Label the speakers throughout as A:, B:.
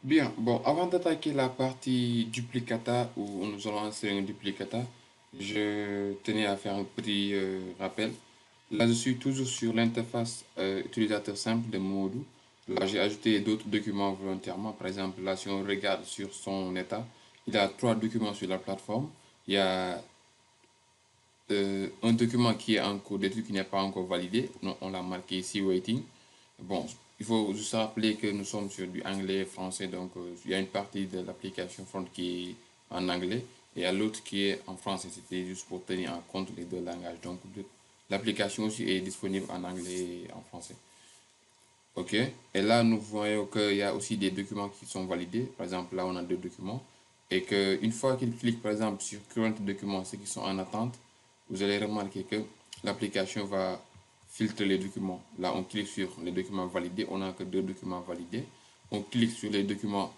A: Bien, bon, avant d'attaquer la partie duplicata où nous allons insérer un duplicata, je tenais à faire un petit rappel. Là, je suis toujours sur l'interface utilisateur simple de Moodle. Là, j'ai ajouté d'autres documents volontairement. Par exemple, là, si on regarde sur son état, il y a trois documents sur la plateforme. Il y a un document qui est en cours d'étude, qui n'est pas encore validé. On l'a marqué ici, waiting. Bon, il faut juste rappeler que nous sommes sur du anglais et français, donc il y a une partie de l'application front qui est en anglais et il y a l'autre qui est en français. C'était juste pour tenir en compte les deux langages. Donc l'application aussi est disponible en anglais et en français. OK. Et là, nous voyons qu'il y a aussi des documents qui sont validés. Par exemple, là, on a deux documents. Et qu'une fois qu'il clique, par exemple, sur Current Documents, ceux qui sont en attente, vous allez remarquer que l'application va filtrer les documents. Là, on clique sur les documents validés. On n'a que deux documents validés. On clique sur les documents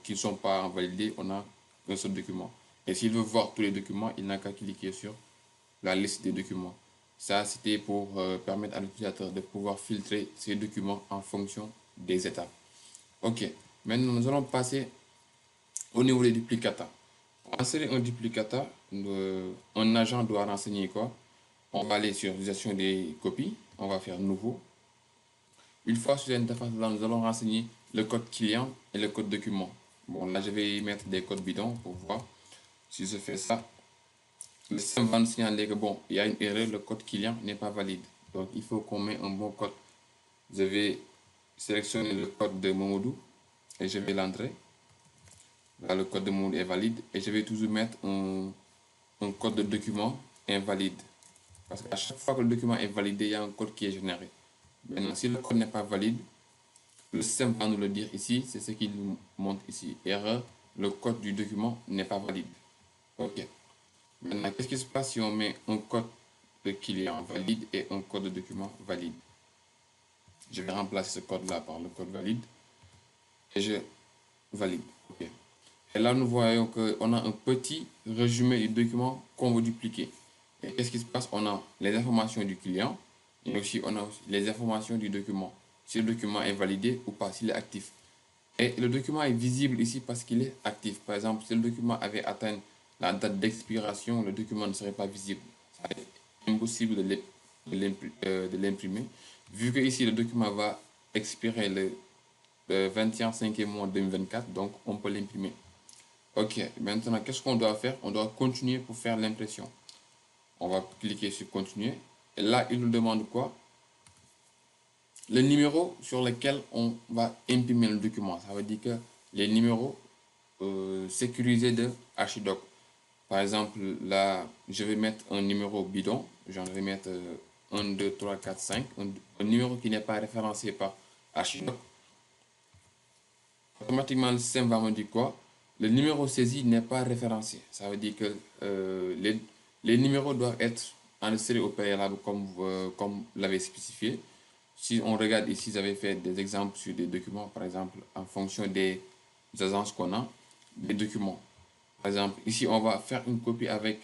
A: qui ne sont pas validés. On a un seul document. Et s'il veut voir tous les documents, il n'a qu'à cliquer sur la liste des documents. Ça, c'était pour permettre à l'utilisateur de pouvoir filtrer ces documents en fonction des étapes. OK. Maintenant, nous allons passer au niveau des duplicata. Pour insérer un duplicata, un agent doit renseigner quoi? On va aller sur gestion des copies. On va faire nouveau. Une fois sur l'interface, là, nous allons renseigner le code client et le code document. Bon, là, je vais y mettre des codes bidons pour voir si je fais ça. Le système va nous signaler que bon, il y a une erreur, le code client n'est pas valide. Donc il faut qu'on mette un bon code. Je vais sélectionner le code de Momodou et je vais l'entrer. Là, le code de Momodou est valide et je vais toujours mettre un code de document invalide. Parce qu'à chaque fois que le document est validé, il y a un code qui est généré. Maintenant, si le code n'est pas valide, le système va nous le dire ici, c'est ce qu'il nous montre ici. Erreur, le code du document n'est pas valide. OK. Maintenant, qu'est-ce qui se passe si on met un code de client valide et un code de document valide? Je vais remplacer ce code-là par le code valide et je valide. OK. Et là, nous voyons qu'on a un petit résumé du document qu'on veut dupliquer. Et qu'est-ce qui se passe? On a les informations du client et aussi on a aussi les informations du document. Si le document est validé ou pas, s'il est actif. Et le document est visible ici parce qu'il est actif. Par exemple, si le document avait atteint la date d'expiration, le document ne serait pas visible. Ça est impossible de l'imprimer. Vu que ici le document va expirer le 21 5 mois 2024, donc on peut l'imprimer. Ok, maintenant qu'est-ce qu'on doit faire? On doit continuer pour faire l'impression. On va cliquer sur continuer. Et là, il nous demande quoi? Le numéro sur lequel on va imprimer le document. Ça veut dire que les numéros sécurisés de Archidoc. Par exemple, là, je vais mettre un numéro bidon. J'en vais mettre 1, 2, 3, 4, 5. Un numéro qui n'est pas référencé par Archidoc. Automatiquement, le système va me dire quoi? Le numéro saisi n'est pas référencé. Ça veut dire que les numéros doivent être enregistrés au préalable comme l'avait spécifié. Si on regarde ici, j'avais fait des exemples sur des documents, par exemple, en fonction des agences qu'on a, des documents. Par exemple, ici, on va faire une copie avec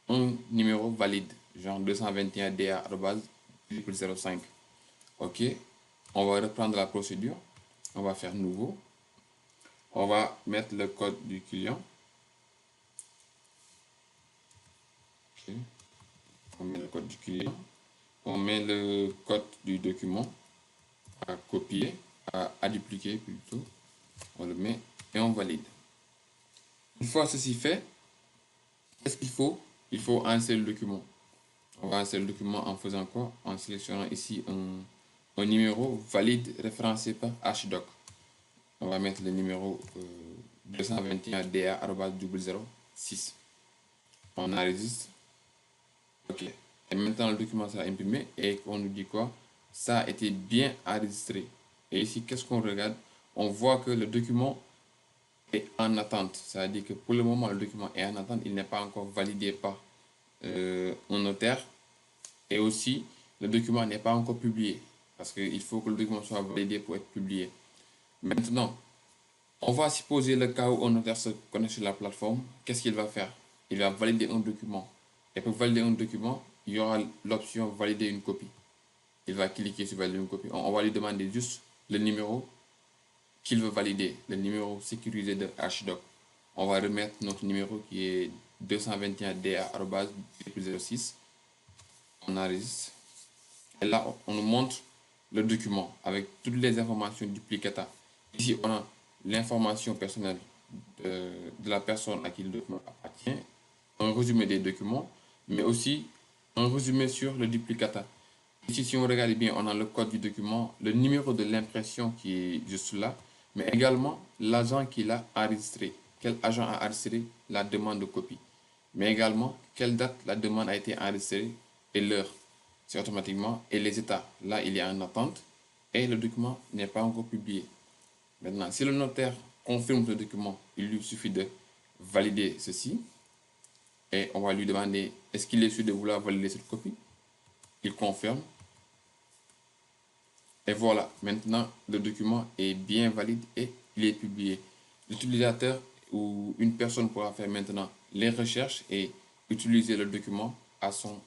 A: un numéro valide, genre 221 DA@005. OK. On va reprendre la procédure. On va faire nouveau. On va mettre le code du client. OK. On met le code du client. On met le code du document à copier, à dupliquer plutôt. On le met et on valide. Une fois ceci fait, qu'est-ce qu'il faut? Il faut insérer le document. On va insérer le document en faisant quoi? En sélectionnant ici un numéro valide référencé par HDoc. On va mettre le numéro 221DA@006. On enregistre. OK. Et maintenant, le document sera imprimé et on nous dit quoi? Ça a été bien enregistré. Et ici, qu'est-ce qu'on regarde? On voit que le document est en attente. Ça veut dire que pour le moment, le document est en attente. Il n'est pas encore validé par un notaire. Et aussi, le document n'est pas encore publié. Parce qu'il faut que le document soit validé pour être publié. Maintenant, on va supposer le cas où un notaire se connecte sur la plateforme. Qu'est-ce qu'il va faire? Il va valider un document. Et pour valider un document, il y aura l'option valider une copie. Il va cliquer sur valider une copie. On va lui demander juste le numéro qu'il veut valider, le numéro sécurisé de HDoc. On va remettre notre numéro qui est 221DA@06. On enregistre. Et là, on nous montre le document avec toutes les informations duplicata. Ici, on a l'information personnelle de la personne à qui le document appartient, un résumé des documents, mais aussi un résumé sur le duplicata. Ici, si on regarde bien, on a le code du document, le numéro de l'impression qui est juste là, mais également l'agent qui l'a enregistré. Quel agent a enregistré la demande de copie, mais également quelle date la demande a été enregistrée et l'heure. C'est automatiquement, et les états. Là, il est en attente et le document n'est pas encore publié. Maintenant, si le notaire confirme le document, il lui suffit de valider ceci et on va lui demander est-ce qu'il est sûr de vouloir valider cette copie. Il confirme. Et voilà, maintenant le document est bien valide et il est publié. L'utilisateur ou une personne pourra faire maintenant les recherches et utiliser le document à son